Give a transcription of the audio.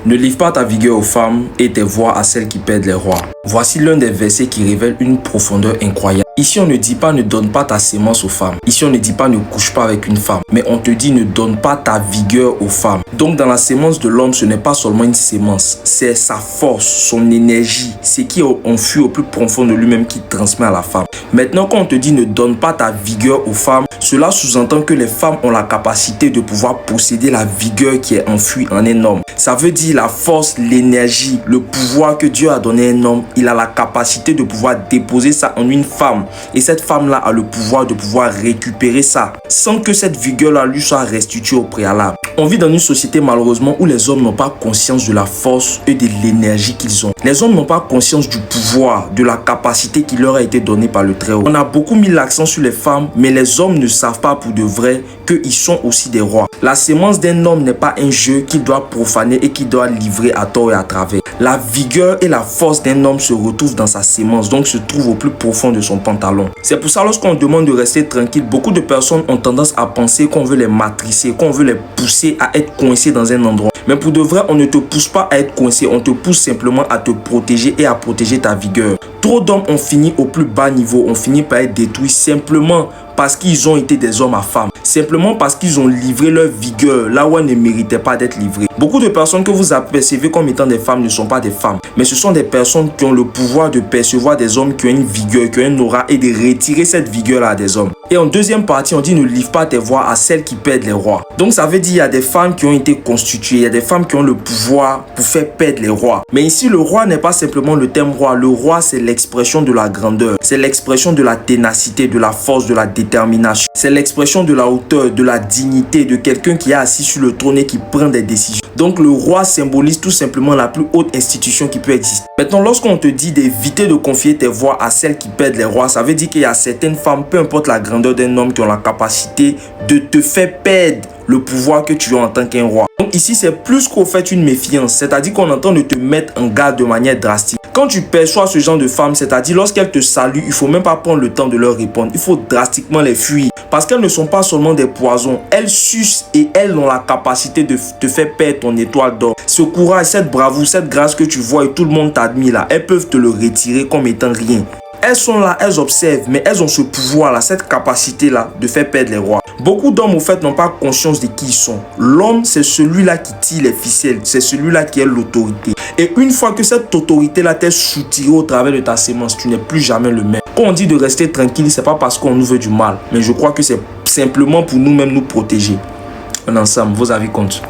Ne livre pas ta vigueur aux femmes et tes voix à celles qui perdent les rois. Voici l'un des versets qui révèle une profondeur incroyable. Ici, on ne dit pas ne donne pas ta sémence aux femmes. Ici, on ne dit pas ne couche pas avec une femme. Mais on te dit ne donne pas ta vigueur aux femmes. Donc, dans la sémence de l'homme, ce n'est pas seulement une sémence. C'est sa force, son énergie. C'est qui enfui au plus profond de lui-même qui transmet à la femme. Maintenant, quand on te dit ne donne pas ta vigueur aux femmes, cela sous-entend que les femmes ont la capacité de pouvoir posséder la vigueur qui est enfouie en un homme. Ça veut dire la force, l'énergie, le pouvoir que Dieu a donné à un homme. Il a la capacité de pouvoir déposer ça en une femme. Et cette femme-là a le pouvoir de pouvoir récupérer ça sans que cette vigueur-là lui soit restituée au préalable. On vit dans une société malheureusement où les hommes n'ont pas conscience de la force et de l'énergie qu'ils ont. Les hommes n'ont pas conscience du pouvoir, de la capacité qui leur a été donnée par le Très-Haut. On a beaucoup mis l'accent sur les femmes, mais les hommes ne savent pas pour de vrai qu'ils sont aussi des rois. La sémence d'un homme n'est pas un jeu qu'il doit profaner et qu'il doit livrer à tort et à travers. La vigueur et la force d'un homme se retrouvent dans sa sémence, donc se trouvent au plus profond de son pantalon. C'est pour ça lorsqu'on demande de rester tranquille, beaucoup de personnes ont tendance à penser qu'on veut les matricer, qu'on veut les pousser à être coincés dans un endroit. Mais pour de vrai, on ne te pousse pas à être coincé, on te pousse simplement à te protéger et à protéger ta vigueur. Trop d'hommes ont fini au plus bas niveau, ont fini par être détruits simplement parce qu'ils ont été des hommes à femmes. Simplement parce qu'ils ont livré leur vigueur là où elles ne méritaient pas d'être livrées. Beaucoup de personnes que vous apercevez comme étant des femmes ne sont pas des femmes. Mais ce sont des personnes qui ont le pouvoir de percevoir des hommes qui ont une vigueur, qui ont une aura et de retirer cette vigueur-là à des hommes. Et en deuxième partie, on dit ne livre pas tes voix à celles qui perdent les rois. Donc ça veut dire qu'il y a des femmes qui ont été constituées, il y a des femmes qui ont le pouvoir pour faire perdre les rois. Mais ici, le roi n'est pas simplement le terme roi. Le roi, c'est l'expression de la grandeur. C'est l'expression de la ténacité, de la force, de la détermination. C'est l'expression de la hauteur, de la dignité, de quelqu'un qui est assis sur le trône et qui prend des décisions. Donc le roi symbolise tout simplement la plus haute institution qui peut exister. Maintenant, lorsqu'on te dit d'éviter de confier tes voix à celles qui perdent les rois, ça veut dire qu'il y a certaines femmes, peu importe la grandeur d'un homme, qui ont la capacité de te faire perdre le pouvoir que tu as en tant qu'un roi. Donc ici, c'est plus qu'au fait une méfiance, c'est-à-dire qu'on entend de te mettre en garde de manière drastique. Quand tu perçois ce genre de femmes, c'est-à-dire lorsqu'elles te saluent, il ne faut même pas prendre le temps de leur répondre. Il faut drastiquement les fuir. Parce qu'elles ne sont pas seulement des poisons. Elles sucent et elles ont la capacité de te faire perdre ton étoile d'or. Ce courage, cette bravoure, cette grâce que tu vois et tout le monde t'admire là, elles peuvent te le retirer comme étant rien. Elles sont là, elles observent, mais elles ont ce pouvoir-là, cette capacité-là de faire perdre les rois. Beaucoup d'hommes, au fait, n'ont pas conscience de qui ils sont. L'homme, c'est celui-là qui tire les ficelles, c'est celui-là qui est l'autorité. Et une fois que cette autorité-là t'est soutirée au travers de ta sémence, tu n'es plus jamais le même. Quand on dit de rester tranquille, c'est pas parce qu'on nous veut du mal, mais je crois que c'est simplement pour nous-mêmes nous protéger. En ensemble, vos avis comptent.